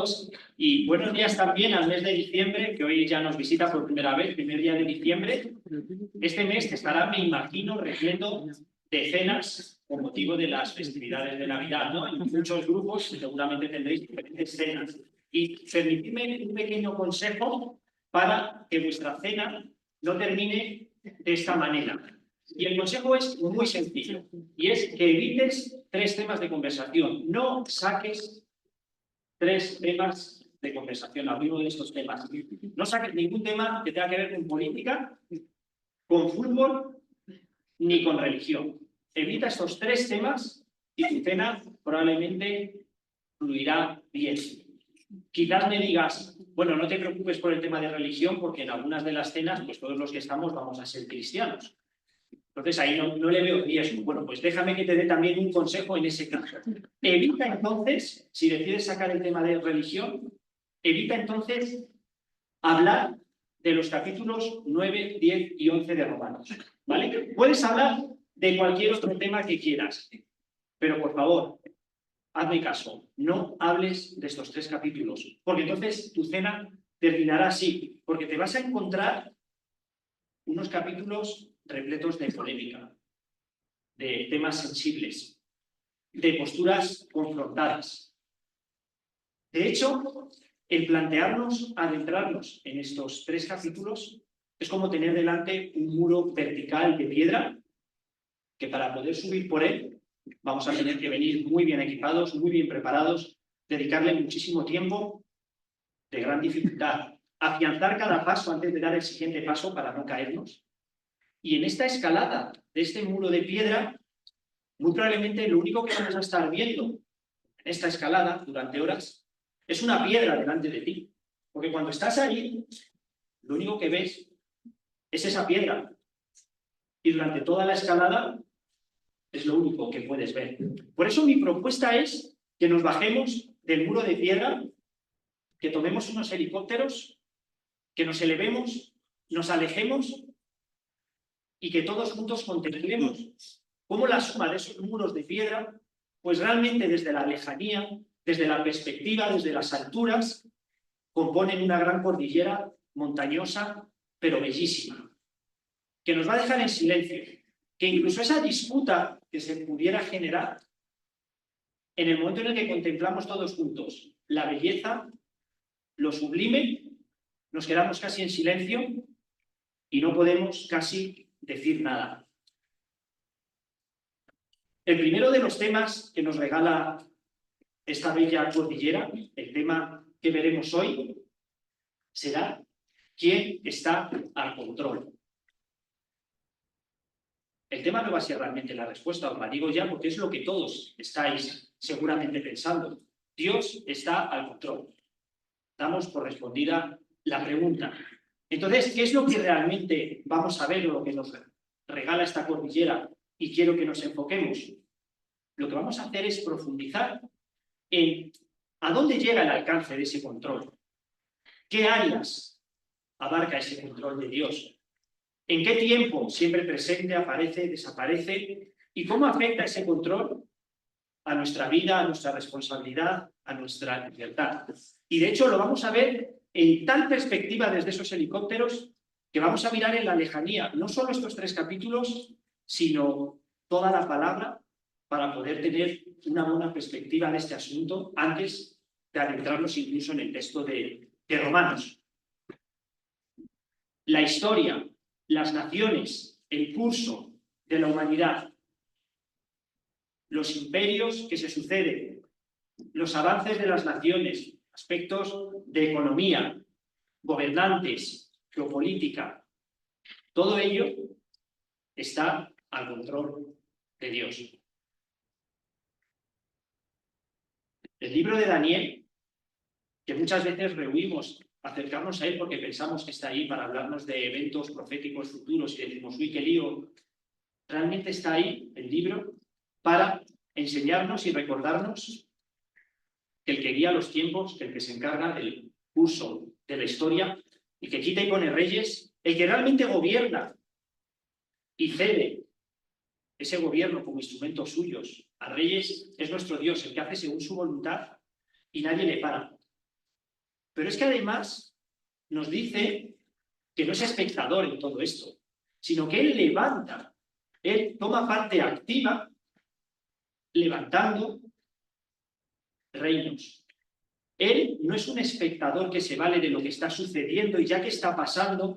todos y buenos días también al mes de diciembre, que hoy ya nos visita por primera vez, primer día de diciembre. Este mes estará, me imagino, repleto de cenas con motivo de las festividades de Navidad, ¿no? En muchos grupos seguramente tendréis diferentes cenas. Y permitidme un pequeño consejo para que vuestra cena no termine de esta manera. Y el consejo es muy sencillo, y es que evites 3 temas de conversación. No saques 3 temas de conversación, alguno de estos temas. No saques ningún tema que tenga que ver con política, con fútbol, ni con religión. Evita estos 3 temas y tu cena probablemente fluirá bien. Quizás me digas, bueno, no te preocupes por el tema de religión, porque en algunas de las cenas, pues todos los que estamos vamos a ser cristianos. Entonces ahí no le veo riesgo. Bueno, pues déjame que te dé también un consejo en ese caso. Evita entonces, si decides sacar el tema de religión, evita entonces hablar de los capítulos 9, 10 y 11 de Romanos. ¿Vale? Puedes hablar de cualquier otro tema que quieras, pero por favor, hazme caso, no hables de estos 3 capítulos, porque entonces tu cena terminará así, porque te vas a encontrar unos capítulos repletos de polémica, de temas sensibles, de posturas confrontadas. De hecho, el plantearnos adentrarnos en estos 3 capítulos es como tener delante un muro vertical de piedra que para poder subir por él vamos a tener que venir muy bien equipados, muy bien preparados, dedicarle muchísimo tiempo, de gran dificultad, afianzar cada paso antes de dar el siguiente paso para no caernos. Y en esta escalada de este muro de piedra, muy probablemente lo único que vamos a estar viendo en esta escalada durante horas es una piedra delante de ti. Porque cuando estás ahí, lo único que ves es esa piedra. Y durante toda la escalada es lo único que puedes ver. Por eso mi propuesta es que nos bajemos del muro de piedra, que tomemos unos helicópteros, que nos elevemos, nos alejemos y que todos juntos contemplemos cómo la suma de esos muros de piedra, pues realmente desde la lejanía, desde la perspectiva, desde las alturas, componen una gran cordillera montañosa, pero bellísima, que nos va a dejar en silencio, que incluso esa disputa que se pudiera generar en el momento en el que contemplamos todos juntos la belleza, lo sublime, nos quedamos casi en silencio y no podemos casi decir nada. El primero de los temas que nos regala esta bella cordillera, el tema que veremos hoy, será ¿quién está al control? El tema no va a ser realmente la respuesta, os la digo ya, porque es lo que todos estáis seguramente pensando. Dios está al control. Damos por respondida la pregunta. Entonces, ¿qué es lo que realmente vamos a ver, lo que nos regala esta cordillera? Y quiero que nos enfoquemos. Lo que vamos a hacer es profundizar en a dónde llega el alcance de ese control. ¿Qué áreas abarca ese control de Dios? ¿En qué tiempo siempre presente, aparece, desaparece? ¿Y cómo afecta ese control a nuestra vida, a nuestra responsabilidad, a nuestra libertad? Y de hecho lo vamos a ver en tal perspectiva desde esos helicópteros que vamos a mirar en la lejanía, no solo estos 3 capítulos, sino toda la palabra para poder tener una buena perspectiva de este asunto antes de adentrarnos incluso en el texto de Romanos. La historia, las naciones, el curso de la humanidad, los imperios que se suceden, los avances de las naciones, aspectos de economía, gobernantes, geopolítica, todo ello está al control de Dios. El libro de Daniel, que muchas veces rehuimos acercarnos a él porque pensamos que está ahí para hablarnos de eventos proféticos futuros y decimos, uy, qué lío, realmente está ahí el libro para enseñarnos y recordarnos que el que guía los tiempos, que el que se encarga del curso de la historia y que quita y pone reyes, el que realmente gobierna y cede ese gobierno como instrumentos suyos a reyes, es nuestro Dios, el que hace según su voluntad y nadie le para. Pero es que además nos dice que no es espectador en todo esto, sino que él levanta, él toma parte activa levantando reinos. Él no es un espectador que se vale de lo que está sucediendo y ya que está pasando,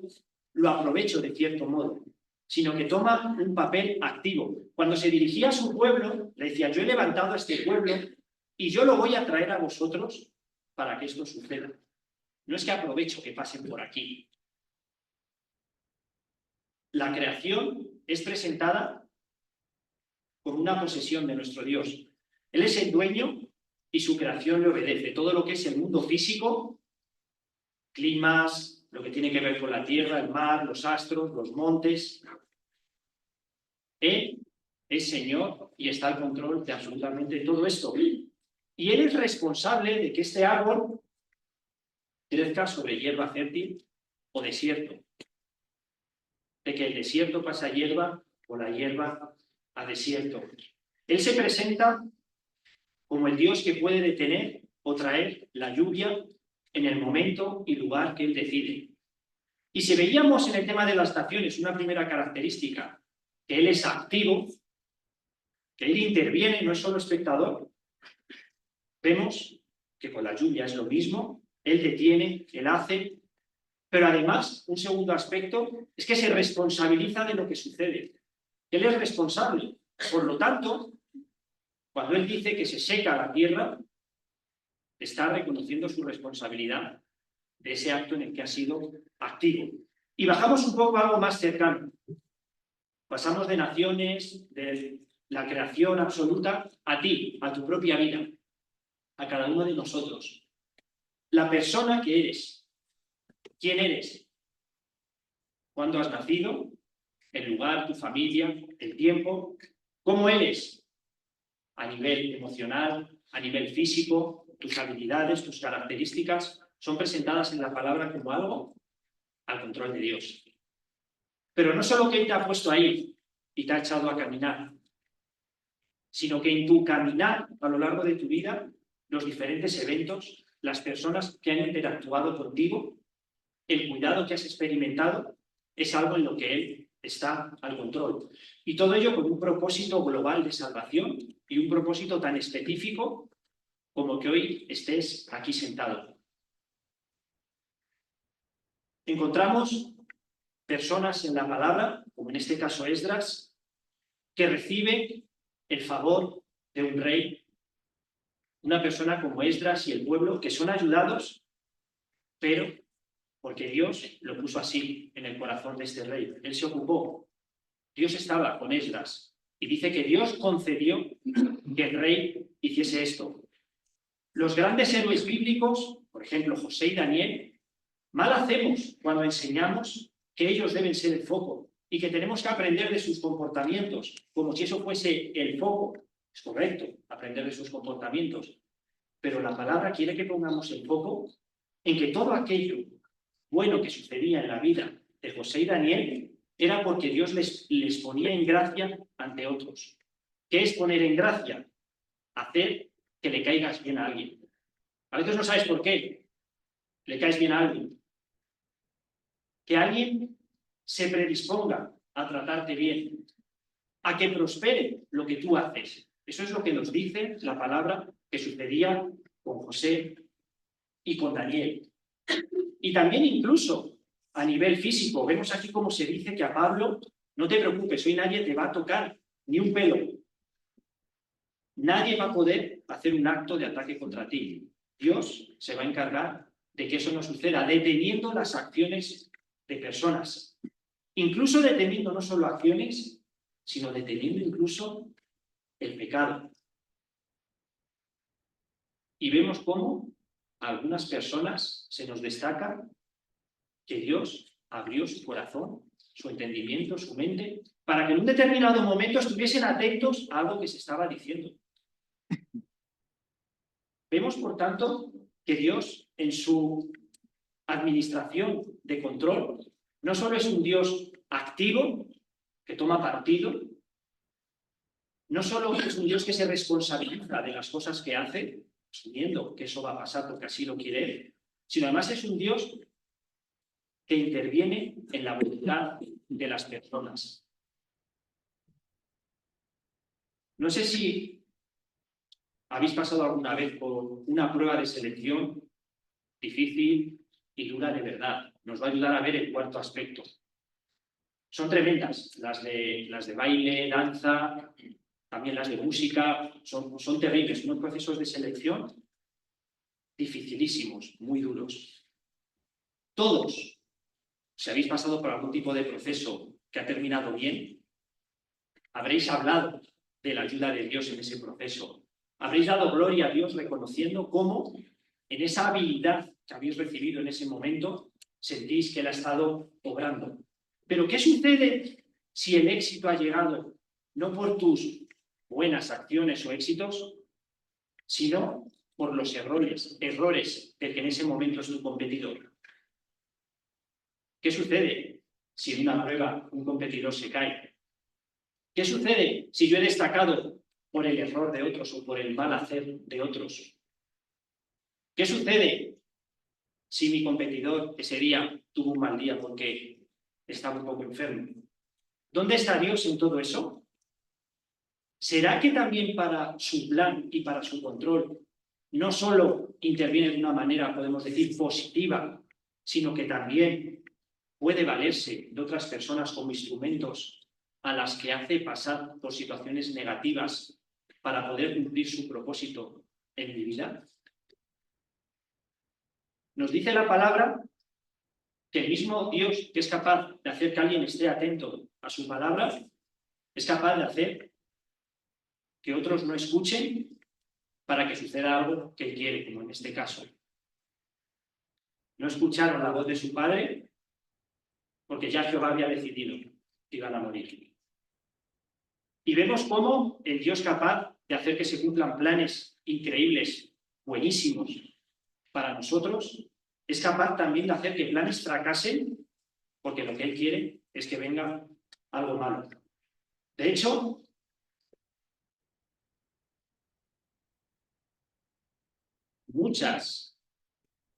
lo aprovecho de cierto modo, sino que toma un papel activo. Cuando se dirigía a su pueblo, le decía, yo he levantado a este pueblo y yo lo voy a traer a vosotros para que esto suceda. No es que aprovecho que pasen por aquí. La creación es presentada como una posesión de nuestro Dios. Él es el dueño y su creación le obedece. Todo lo que es el mundo físico, climas, lo que tiene que ver con la tierra, el mar, los astros, los montes. Él es Señor y está al control de absolutamente todo esto. Y Él es responsable de que este árbol crezca sobre hierba fértil o desierto. De que el desierto pasa a hierba o la hierba a desierto. Él se presenta como el Dios que puede detener o traer la lluvia en el momento y lugar que Él decide. Y si veíamos en el tema de las estaciones una primera característica, que Él es activo, que Él interviene, no es solo espectador, vemos que con la lluvia es lo mismo, Él detiene, Él hace, pero además, un segundo aspecto es que se responsabiliza de lo que sucede. Él es responsable. Por lo tanto, cuando Él dice que se seca la tierra, está reconociendo su responsabilidad de ese acto en el que ha sido activo. Y bajamos un poco a algo más cercano. Pasamos de naciones, de la creación absoluta, a ti, a tu propia vida, a cada uno de nosotros. La persona que eres. ¿Quién eres? ¿Cuándo has nacido? El lugar, tu familia, el tiempo. ¿Cómo eres? A nivel emocional, a nivel físico, tus habilidades, tus características son presentadas en la palabra como algo al control de Dios. Pero no solo que Él te ha puesto ahí y te ha echado a caminar, sino que en tu caminar a lo largo de tu vida, los diferentes eventos, las personas que han interactuado contigo, el cuidado que has experimentado, es algo en lo que Él está al control. Y todo ello con un propósito global de salvación y un propósito tan específico como que hoy estés aquí sentado. Encontramos personas en la palabra, como en este caso Esdras, que recibe el favor de un rey, una persona como Esdras y el pueblo, que son ayudados, pero porque Dios lo puso así en el corazón de este rey. Él se ocupó. Dios estaba con Esdras. Y dice que Dios concedió que el rey hiciese esto. Los grandes héroes bíblicos, por ejemplo, José y Daniel, mal hacemos cuando enseñamos que ellos deben ser el foco y que tenemos que aprender de sus comportamientos, como si eso fuese el foco. Es correcto, aprender de sus comportamientos. Pero la palabra quiere que pongamos el foco en que todo aquello bueno que sucedía en la vida de José y Daniel era porque Dios les ponía en gracia ante otros. ¿Qué es poner en gracia? Hacer que le caigas bien a alguien. A veces no sabes por qué le caes bien a alguien. Que alguien se predisponga a tratarte bien, a que prospere lo que tú haces. Eso es lo que nos dice la palabra que sucedía con José y con Daniel. Y también incluso a nivel físico, vemos aquí cómo se dice que a Pablo, no te preocupes, hoy nadie te va a tocar ni un pelo. Nadie va a poder hacer un acto de ataque contra ti. Dios se va a encargar de que eso no suceda, deteniendo las acciones de personas. Incluso deteniendo no solo acciones, sino deteniendo incluso el pecado. Y vemos cómo a algunas personas se nos destaca que Dios abrió su corazón, su entendimiento, su mente, para que en un determinado momento estuviesen atentos a algo que se estaba diciendo. Vemos, por tanto, que Dios, en su administración de control, no solo es un Dios activo, que toma partido, no solo es un Dios que se responsabiliza de las cosas que hace, asumiendo que eso va a pasar porque así lo quiere Él, sino además es un Dios que interviene en la voluntad de las personas. No sé si habéis pasado alguna vez por una prueba de selección difícil y dura de verdad. Nos va a ayudar a ver el cuarto aspecto. Son tremendas, las de baile, danza, también las de música, son terribles, unos procesos de selección dificilísimos, muy duros. Todos, si habéis pasado por algún tipo de proceso que ha terminado bien, habréis hablado de la ayuda de Dios en ese proceso. Habréis dado gloria a Dios reconociendo cómo en esa habilidad que habéis recibido en ese momento sentís que Él ha estado obrando. Pero ¿qué sucede si el éxito ha llegado no por tus buenas acciones o éxitos, sino por los errores del que en ese momento es un competidor? ¿Qué sucede si en una prueba un competidor se cae? ¿Qué sucede si yo he destacado por el error de otros o por el mal hacer de otros? ¿Qué sucede si mi competidor ese día tuvo un mal día porque estaba un poco enfermo? ¿Dónde está Dios en todo eso? ¿Será que también para su plan y para su control no solo interviene de una manera, podemos decir, positiva, sino que también puede valerse de otras personas como instrumentos a las que hace pasar por situaciones negativas para poder cumplir su propósito en mi vida? Nos dice la palabra que el mismo Dios, que es capaz de hacer que alguien esté atento a su palabra, es capaz de hacer que otros no escuchen para que suceda algo que Él quiere, como en este caso. No escucharon la voz de su padre porque ya Jehová había decidido que iban a morir. Y vemos cómo el Dios capaz de hacer que se cumplan planes increíbles, buenísimos para nosotros, es capaz también de hacer que planes fracasen porque lo que Él quiere es que venga algo malo. De hecho, muchas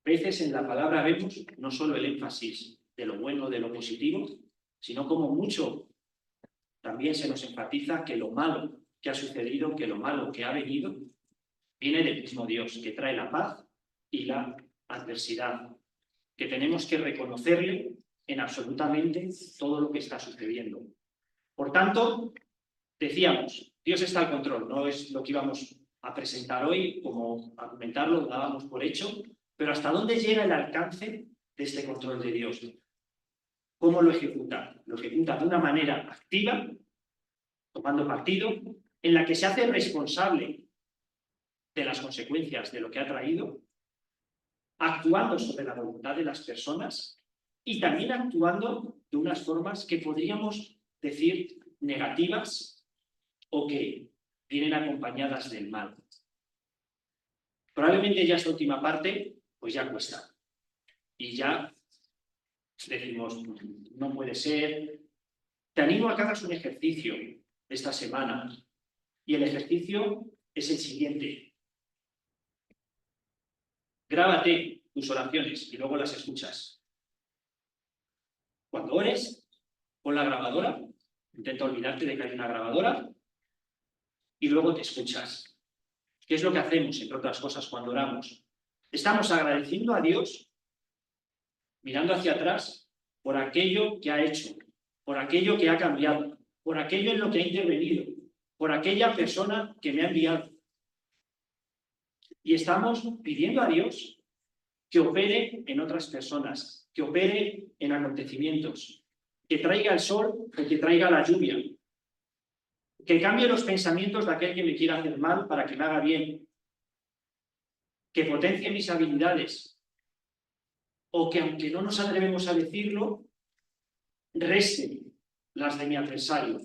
veces en la palabra vemos no solo el énfasis de lo bueno, de lo positivo, sino como mucho también se nos enfatiza que lo malo que ha sucedido, que lo malo que ha venido, viene del mismo Dios, que trae la paz y la adversidad, que tenemos que reconocerle en absolutamente todo lo que está sucediendo. Por tanto, decíamos, Dios está al control, no es lo que íbamos a presentar hoy, como argumentarlo, lo dábamos por hecho, pero ¿hasta dónde llega el alcance de este control de Dios? ¿Cómo lo ejecuta? Lo ejecuta de una manera activa, tomando partido, en la que se hace responsable de las consecuencias de lo que ha traído, actuando sobre la voluntad de las personas y también actuando de unas formas que podríamos decir negativas o que vienen acompañadas del mal. Probablemente ya esta última parte, pues ya cuesta. Y ya decimos, no puede ser. Te animo a que hagas un ejercicio esta semana. Y el ejercicio es el siguiente. Grábate tus oraciones y luego las escuchas. Cuando ores, pon la grabadora, intenta olvidarte de que hay una grabadora y luego te escuchas. ¿Qué es lo que hacemos, entre otras cosas, cuando oramos? Estamos agradeciendo a Dios, mirando hacia atrás, por aquello que ha hecho, por aquello que ha cambiado, por aquello en lo que ha intervenido, por aquella persona que me ha enviado. Y estamos pidiendo a Dios que opere en otras personas, que opere en acontecimientos, que traiga el sol o que traiga la lluvia, que cambie los pensamientos de aquel que me quiera hacer mal para que me haga bien, que potencie mis habilidades, o que aunque no nos atrevemos a decirlo, reste las de mi adversario.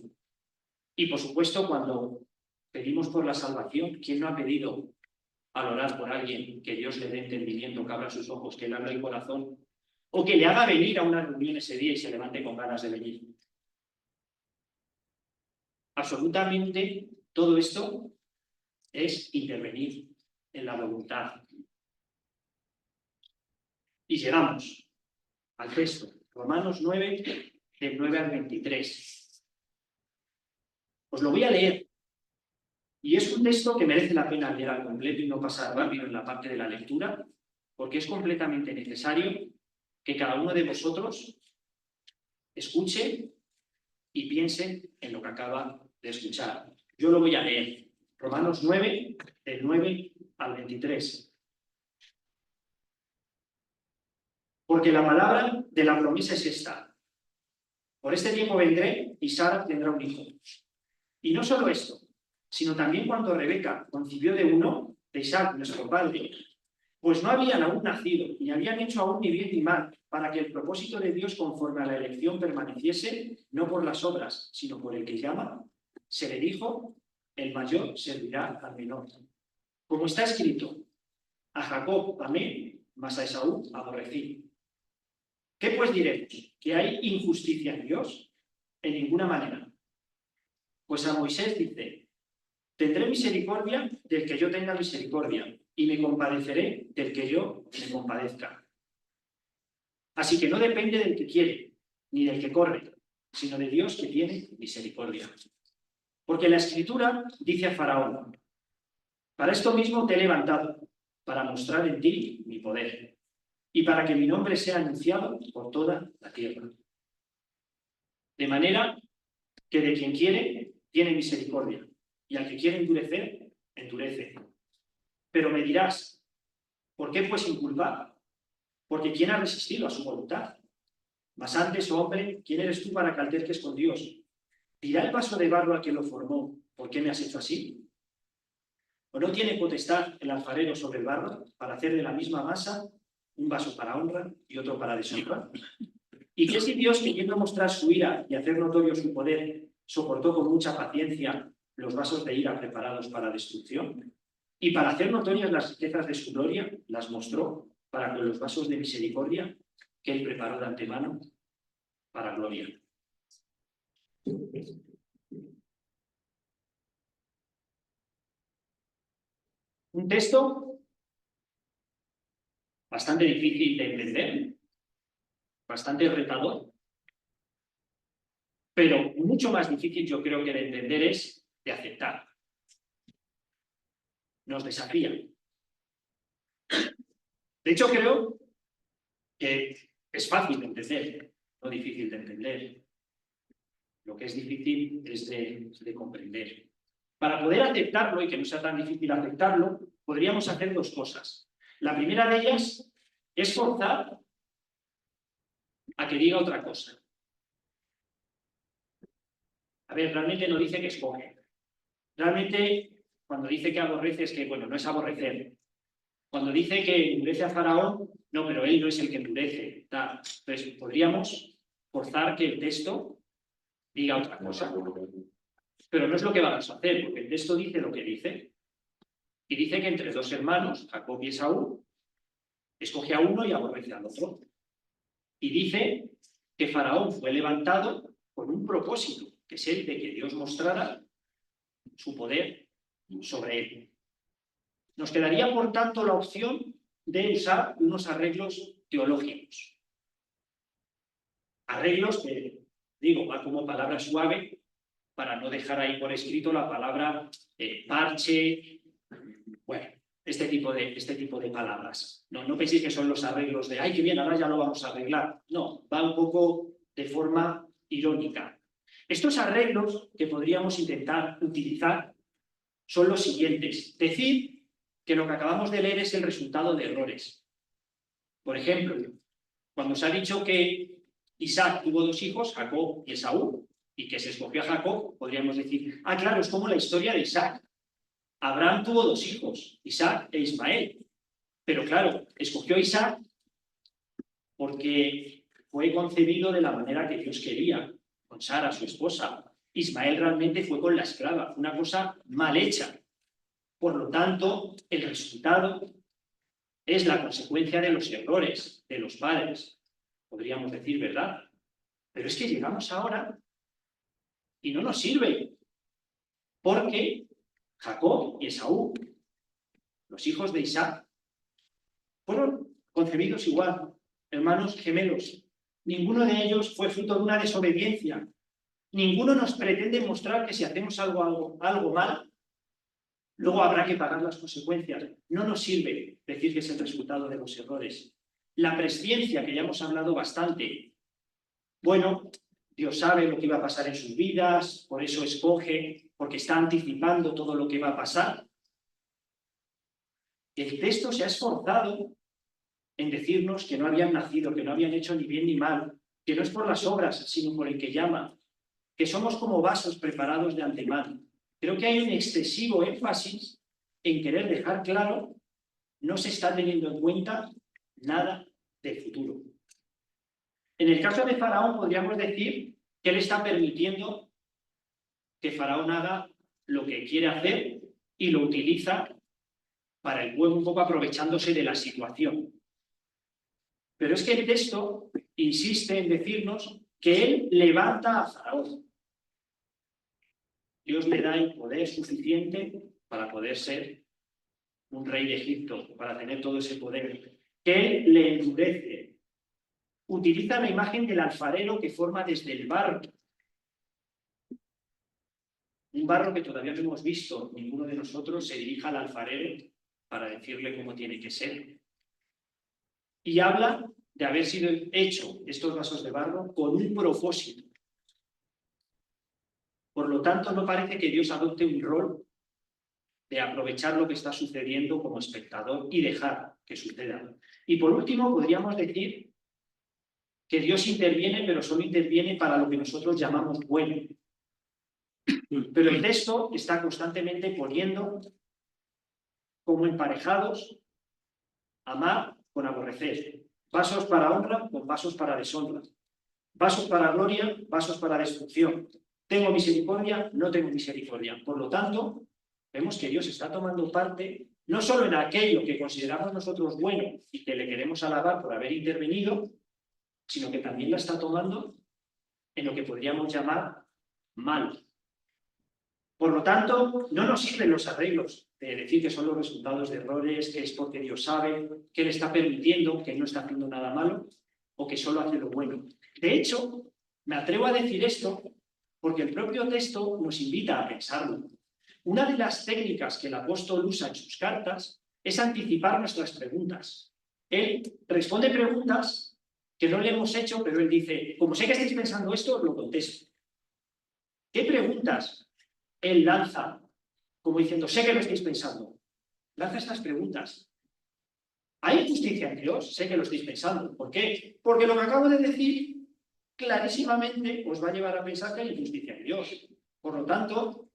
Y por supuesto, cuando pedimos por la salvación, ¿quién no ha pedido al orar por alguien que Dios le dé entendimiento, que abra sus ojos, que le abra el corazón, o que le haga venir a una reunión ese día y se levante con ganas de venir? Absolutamente todo esto es intervenir en la voluntad. Y llegamos al texto, Romanos 9, del 9 al 23. Os lo voy a leer. Y es un texto que merece la pena leer al completo y no pasar rápido en la parte de la lectura, porque es completamente necesario que cada uno de vosotros escuche y piense en lo que acaba de escuchar. Yo lo voy a leer. Romanos 9, del 9 al 23. Porque la palabra de la promesa es esta. Por este tiempo vendré y Sara tendrá un hijo. Y no solo esto, sino también cuando Rebeca concibió de uno, de Isaac, nuestro padre, pues no habían aún nacido, ni habían hecho aún ni bien ni mal, para que el propósito de Dios conforme a la elección permaneciese, no por las obras, sino por el que llama, se le dijo, el mayor servirá al menor. Como está escrito, a Jacob amé, mas a Esaú aborrecí. ¿Qué pues diremos? ¿Que hay injusticia en Dios? En ninguna manera. Pues a Moisés dice, tendré misericordia del que yo tenga misericordia, y me compadeceré del que yo me compadezca. Así que no depende del que quiere, ni del que corre, sino de Dios que tiene misericordia. Porque la Escritura dice a Faraón, para esto mismo te he levantado, para mostrar en ti mi poder, y para que mi nombre sea anunciado por toda la tierra. De manera que de quien quiere, tiene misericordia, y al que quiere endurecer, endurece. Pero me dirás, ¿por qué pues inculpar? Porque ¿quién ha resistido a su voluntad? Mas antes, oh hombre, ¿quién eres tú para que alterques con Dios? ¿Dirá el vaso de barro al que lo formó, ¿por qué me has hecho así? ¿O no tiene potestad el alfarero sobre el barro para hacer de la misma masa un vaso para honra y otro para deshonra? ¿Y qué si Dios, queriendo mostrar su ira y hacer notorio su poder, soportó con mucha paciencia los vasos de ira preparados para destrucción? Y para hacer notorias las riquezas de su gloria, las mostró para con los vasos de misericordia que él preparó de antemano para gloria. Un texto bastante difícil de entender, bastante retador, pero mucho más difícil yo creo que de entender es de aceptar. Nos desafía. De hecho, creo que es fácil de entender, no difícil de entender. Lo que es difícil es de comprender. Para poder aceptarlo y que no sea tan difícil aceptarlo, podríamos hacer dos cosas. La primera de ellas es forzar a que diga otra cosa. A ver, realmente no dice que escoge. Realmente, cuando dice que aborrece, es que, bueno, no es aborrecer. Cuando dice que endurece a Faraón, no, pero él no es el que endurece. Entonces, podríamos forzar que el texto diga otra cosa. Pero no es lo que vamos a hacer, porque el texto dice lo que dice. Y dice que entre dos hermanos, Jacob y Esaú, escoge a uno y aborrece al otro. Y dice que Faraón fue levantado con un propósito, que es el de que Dios mostrara su poder sobre él. Nos quedaría, por tanto, la opción de usar unos arreglos teológicos. Arreglos que, digo, va como palabra suave para no dejar ahí por escrito la palabra parche, bueno, este tipo de palabras. No penséis que son los arreglos de, ay, qué bien, ahora ya lo vamos a arreglar. No, va un poco de forma irónica. Estos arreglos que podríamos intentar utilizar son los siguientes. Decir que lo que acabamos de leer es el resultado de errores. Por ejemplo, cuando se ha dicho que Isaac tuvo dos hijos, Jacob y Esaú, y que se escogió a Jacob, podríamos decir, ah, claro, es como la historia de Isaac. Abraham tuvo dos hijos, Isaac e Ismael. Pero claro, escogió a Isaac porque fue concebido de la manera que Dios quería, con Sara, su esposa. Ismael realmente fue con la esclava, una cosa mal hecha. Por lo tanto, el resultado es la consecuencia de los errores de los padres, podríamos decir, ¿verdad? Pero es que llegamos ahora y no nos sirve, porque Jacob y Esaú, los hijos de Isaac, fueron concebidos igual, hermanos gemelos, ninguno de ellos fue fruto de una desobediencia. Ninguno nos pretende mostrar que si hacemos algo mal, luego habrá que pagar las consecuencias. No nos sirve decir que es el resultado de los errores. La presciencia, que ya hemos hablado bastante, bueno, Dios sabe lo que iba a pasar en sus vidas, por eso escoge, porque está anticipando todo lo que va a pasar. El texto se ha esforzado en decirnos que no habían nacido, que no habían hecho ni bien ni mal, que no es por las obras, sino por el que llama, que somos como vasos preparados de antemano. Creo que hay un excesivo énfasis en querer dejar claro no se está teniendo en cuenta nada del futuro. En el caso de Faraón podríamos decir que él está permitiendo que Faraón haga lo que quiere hacer y lo utiliza para el pueblo, un poco aprovechándose de la situación. Pero es que el texto insiste en decirnos que él levanta a Faraón. Dios le da el poder suficiente para poder ser un rey de Egipto, para tener todo ese poder, que él le endurece. Utiliza la imagen del alfarero que forma desde el barro. Un barro que todavía no hemos visto. Ninguno de nosotros se dirija al alfarero para decirle cómo tiene que ser. Y habla de haber sido hecho estos vasos de barro con un propósito. Por lo tanto, no parece que Dios adopte un rol de aprovechar lo que está sucediendo como espectador y dejar que suceda. Y por último, podríamos decir que Dios interviene, pero solo interviene para lo que nosotros llamamos bueno. Pero el texto está constantemente poniendo como emparejados amar con aborrecer, vasos para honra con vasos para deshonra, vasos para gloria, vasos para destrucción. Tengo misericordia, no tengo misericordia. Por lo tanto, vemos que Dios está tomando parte no solo en aquello que consideramos nosotros bueno y que le queremos alabar por haber intervenido, sino que también la está tomando en lo que podríamos llamar mal. Por lo tanto, no nos sirven los arreglos de decir que son los resultados de errores, que es porque Dios sabe, que Él está permitiendo, que no está haciendo nada malo, o que solo hace lo bueno. De hecho, me atrevo a decir esto porque el propio texto nos invita a pensarlo. Una de las técnicas que el apóstol usa en sus cartas es anticipar nuestras preguntas. Él responde preguntas que no le hemos hecho, pero él dice, como sé que estáis pensando esto, os lo contesto. ¿Qué preguntas él lanza? Como diciendo, sé que lo estáis pensando. Lanza estas preguntas. ¿Hay injusticia en Dios? Sé que lo estáis pensando. ¿Por qué? Porque lo que acabo de decir clarísimamente os va a llevar a pensar que hay injusticia en Dios. Por lo tanto,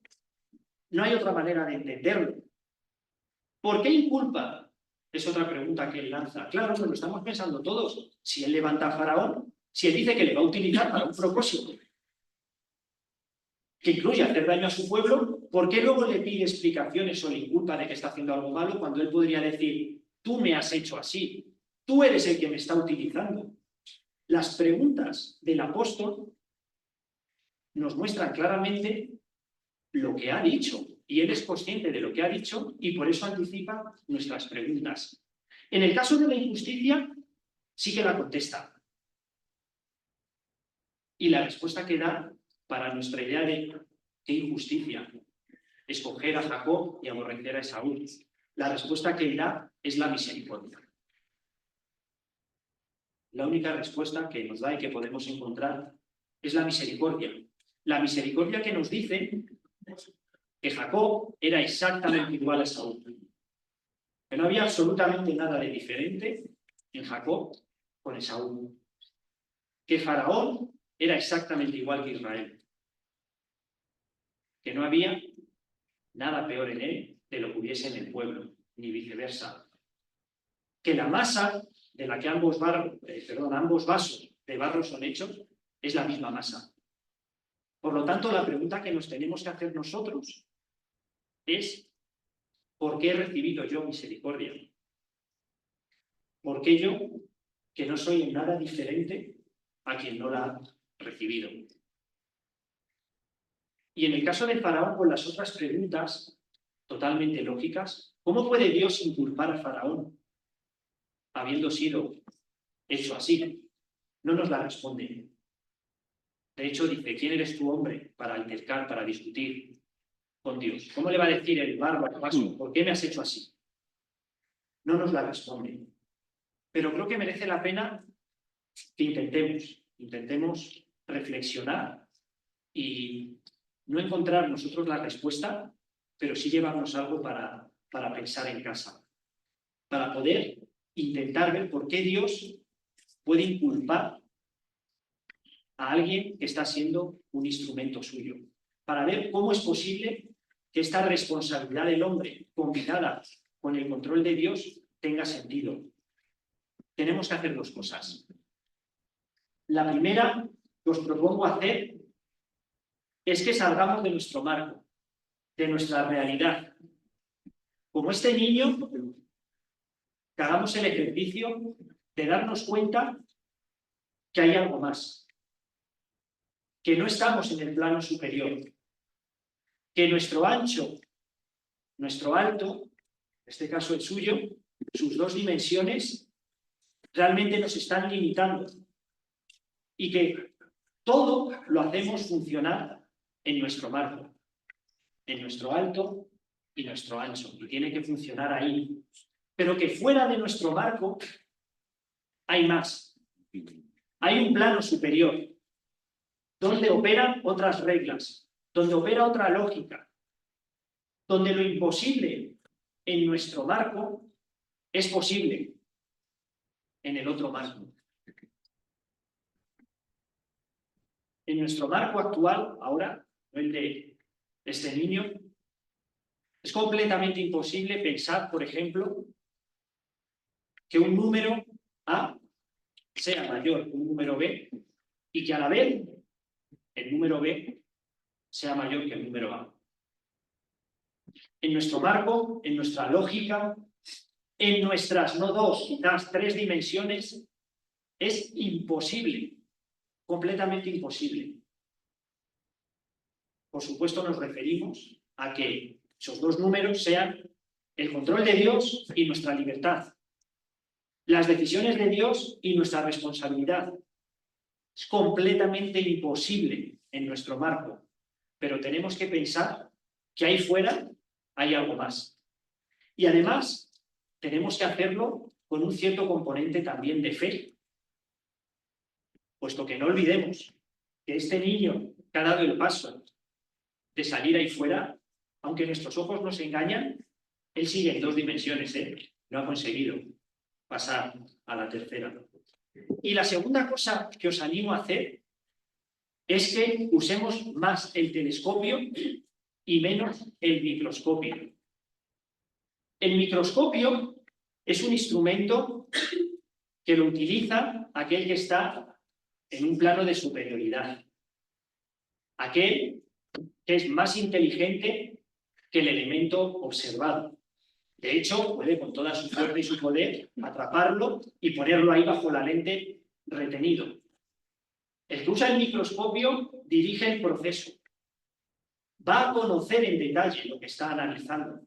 no hay otra manera de entenderlo. ¿Por qué inculpa? Es otra pregunta que él lanza. Claro, pues lo estamos pensando todos. Si él levanta a Faraón, si él dice que le va a utilizar para un propósito que incluye hacer daño a su pueblo, ¿por qué luego le pide explicaciones o le inculpa de que está haciendo algo malo cuando él podría decir, tú me has hecho así, tú eres el que me está utilizando? Las preguntas del apóstol nos muestran claramente lo que ha dicho, y él es consciente de lo que ha dicho y por eso anticipa nuestras preguntas. En el caso de la injusticia, sí que la contesta. Y la respuesta que da para nuestra idea de qué injusticia, escoger a Jacob y aborrecer a Esaú. La respuesta que él da es la misericordia. La única respuesta que nos da y que podemos encontrar es la misericordia. La misericordia que nos dice que Jacob era exactamente igual a Esaú. Que no había absolutamente nada de diferente en Jacob con Esaú. Que Faraón era exactamente igual que Israel. Que no había nada peor en él de lo que hubiese en el pueblo, ni viceversa. Que la masa de la que ambos vasos de barro son hechos es la misma masa. Por lo tanto, la pregunta que nos tenemos que hacer nosotros es ¿por qué he recibido yo misericordia? ¿Por qué yo, que no soy en nada diferente a quien no la ha recibido? Y en el caso de Faraón, con las otras preguntas totalmente lógicas, ¿cómo puede Dios inculpar a Faraón habiendo sido hecho así. No nos la responde. De hecho, dice, ¿quién eres tú, hombre, para altercar, para discutir con Dios? ¿Cómo le va a decir el bárbaro paso, ¿por qué me has hecho así? No nos la responde. Pero creo que merece la pena que intentemos reflexionar y no encontrar nosotros la respuesta, pero sí llevarnos algo para pensar en casa, para poder intentar ver por qué Dios puede inculpar a alguien que está siendo un instrumento suyo, para ver cómo es posible que esta responsabilidad del hombre, combinada con el control de Dios, tenga sentido. Tenemos que hacer dos cosas. La primera que os propongo hacer es que salgamos de nuestro marco, de nuestra realidad. Como este niño, que hagamos el ejercicio de darnos cuenta que hay algo más, que no estamos en el plano superior, que nuestro ancho, nuestro alto, en este caso el suyo, sus dos dimensiones, realmente nos están limitando y que todo lo hacemos funcionar en nuestro marco, en nuestro alto y nuestro ancho, y tiene que funcionar ahí. Pero que fuera de nuestro marco hay más. Hay un plano superior, donde operan otras reglas, donde opera otra lógica, donde lo imposible en nuestro marco es posible en el otro marco. En nuestro marco actual, ahora, no el de este niño, es completamente imposible pensar, por ejemplo, que un número A sea mayor que un número B y que a la vez el número B sea mayor que el número A. En nuestro marco, en nuestra lógica, en nuestras no dos, quizás tres dimensiones, es imposible, completamente imposible. Por supuesto, nos referimos a que esos dos números sean el control de Dios y nuestra libertad, las decisiones de Dios y nuestra responsabilidad. Es completamente imposible en nuestro marco, pero tenemos que pensar que ahí fuera hay algo más. Y además, tenemos que hacerlo con un cierto componente también de fe, puesto que no olvidemos que este niño que ha dado el paso de salir ahí fuera, aunque nuestros ojos nos engañan, él sigue en dos dimensiones, no ha conseguido pasar a la tercera. Y la segunda cosa que os animo a hacer es que usemos más el telescopio y menos el microscopio. El microscopio es un instrumento que lo utiliza aquel que está en un plano de superioridad, aquel que es más inteligente que el elemento observado. De hecho, puede con toda su fuerza y su poder atraparlo y ponerlo ahí bajo la lente retenido. El que usa el microscopio dirige el proceso. Va a conocer en detalle lo que está analizando.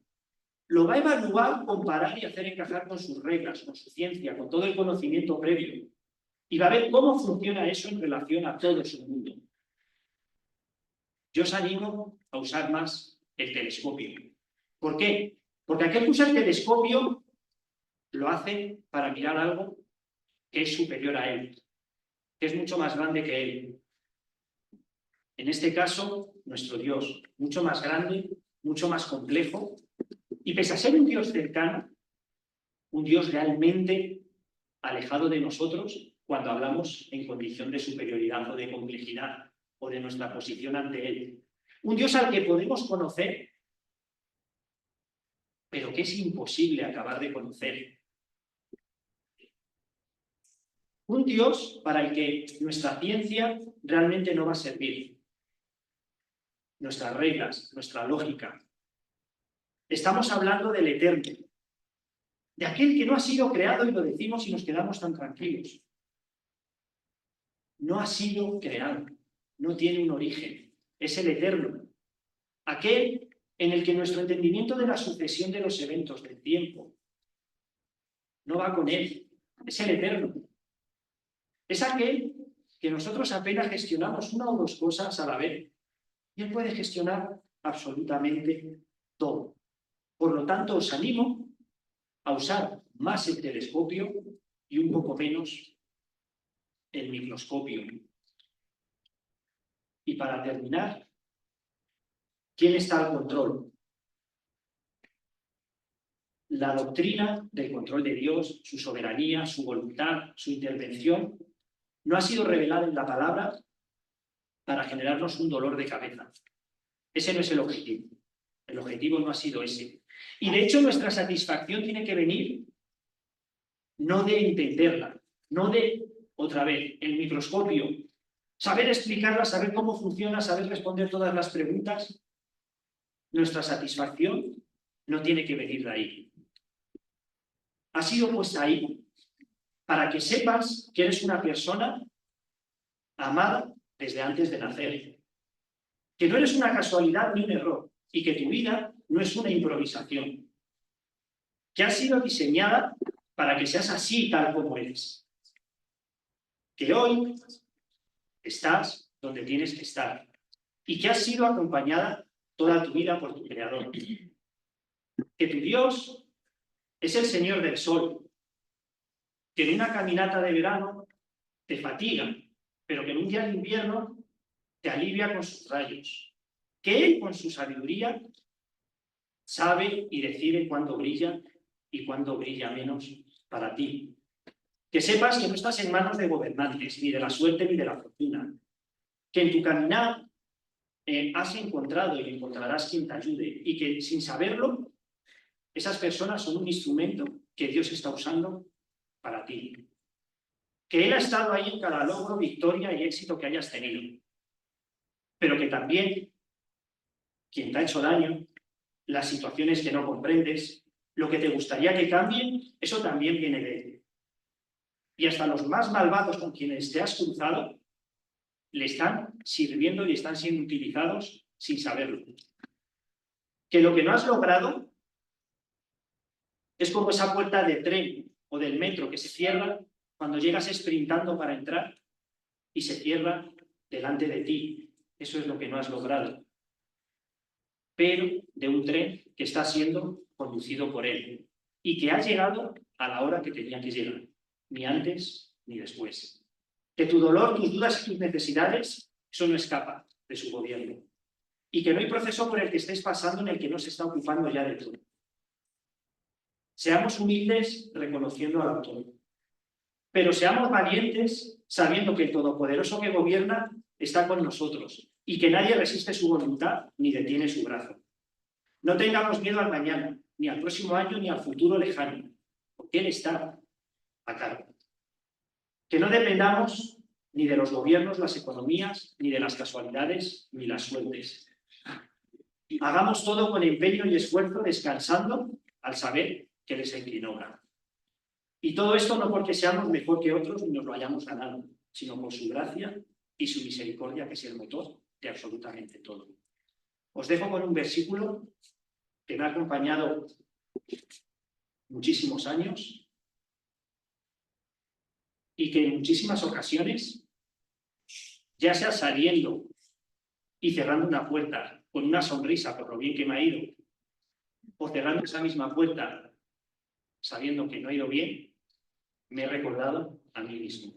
Lo va a evaluar, comparar y hacer encajar con sus reglas, con su ciencia, con todo el conocimiento previo. Y va a ver cómo funciona eso en relación a todo su mundo. Yo os animo a usar más el telescopio. ¿Por qué? Porque aquel que usa el telescopio lo hace para mirar algo que es superior a él, que es mucho más grande que él. En este caso, nuestro Dios, mucho más grande, mucho más complejo, y pese a ser un Dios cercano, un Dios realmente alejado de nosotros cuando hablamos en condición de superioridad o de complejidad o de nuestra posición ante Él. Un Dios al que podemos conocer, pero que es imposible acabar de conocer. Un Dios para el que nuestra ciencia realmente no va a servir. Nuestras reglas, nuestra lógica. Estamos hablando del eterno, de aquel que no ha sido creado y lo decimos y nos quedamos tan tranquilos. No ha sido creado, no tiene un origen, es el eterno. Aquel en el que nuestro entendimiento de la sucesión de los eventos del tiempo no va con él, es el eterno. Es aquel que nosotros apenas gestionamos una o dos cosas a la vez. Y Él puede gestionar absolutamente todo. Por lo tanto, os animo a usar más el telescopio y un poco menos el microscopio. Y para terminar, ¿quién está al control? La doctrina del control de Dios, su soberanía, su voluntad, su intervención, no ha sido revelada en la palabra para generarnos un dolor de cabeza. Ese no es el objetivo. El objetivo no ha sido ese. Y de hecho nuestra satisfacción tiene que venir no de entenderla, no de, otra vez, el microscopio, saber explicarla, saber cómo funciona, saber responder todas las preguntas. Nuestra satisfacción no tiene que venir de ahí. Ha sido puesta ahí para que sepas que eres una persona amada desde antes de nacer, que no eres una casualidad ni un error, y que tu vida no es una improvisación, que ha sido diseñada para que seas así tal como eres, que hoy estás donde tienes que estar y que has sido acompañada toda tu vida por tu Creador, que tu Dios es el Señor del sol, que en una caminata de verano te fatiga, pero que en un día de invierno te alivia con sus rayos, que Él con su sabiduría sabe y decide cuándo brilla y cuándo brilla menos para ti. Que sepas que no estás en manos de gobernantes, ni de la suerte ni de la fortuna, que en tu caminar has encontrado y encontrarás quien te ayude, y que sin saberlo, esas personas son un instrumento que Dios está usando para ti. Que Él ha estado ahí en cada logro, victoria y éxito que hayas tenido, pero que también quien te ha hecho daño, las situaciones que no comprendes, lo que te gustaría que cambien, eso también viene de Él. Y hasta los más malvados con quienes te has cruzado, le están sirviendo y están siendo utilizados sin saberlo. Que lo que no has logrado es como esa puerta de tren o del metro que se cierra cuando llegas sprintando para entrar y se cierra delante de ti. Eso es lo que no has logrado. Pero de un tren que está siendo conducido por él y que ha llegado a la hora que tenía que llegar, ni antes ni después. Que tu dolor, tus dudas y tus necesidades, eso no escapa de su gobierno. Y que no hay proceso por el que estés pasando en el que no se está ocupando ya de todo. Seamos humildes reconociendo al autor. Pero seamos valientes sabiendo que el Todopoderoso que gobierna está con nosotros y que nadie resiste su voluntad ni detiene su brazo. No tengamos miedo al mañana, ni al próximo año, ni al futuro lejano, porque Él está a cargo. Que no dependamos ni de los gobiernos, las economías, ni de las casualidades, ni las suertes. Hagamos todo con empeño y esfuerzo, descansando al saber que Él es el que obra. Y todo esto no porque seamos mejor que otros ni nos lo hayamos ganado, sino por su gracia y su misericordia, que es el motor de absolutamente todo. Os dejo con un versículo que me ha acompañado muchísimos años y que en muchísimas ocasiones, ya sea saliendo y cerrando una puerta con una sonrisa por lo bien que me ha ido, o cerrando esa misma puerta sabiendo que no ha ido bien, me he recordado a mí mismo.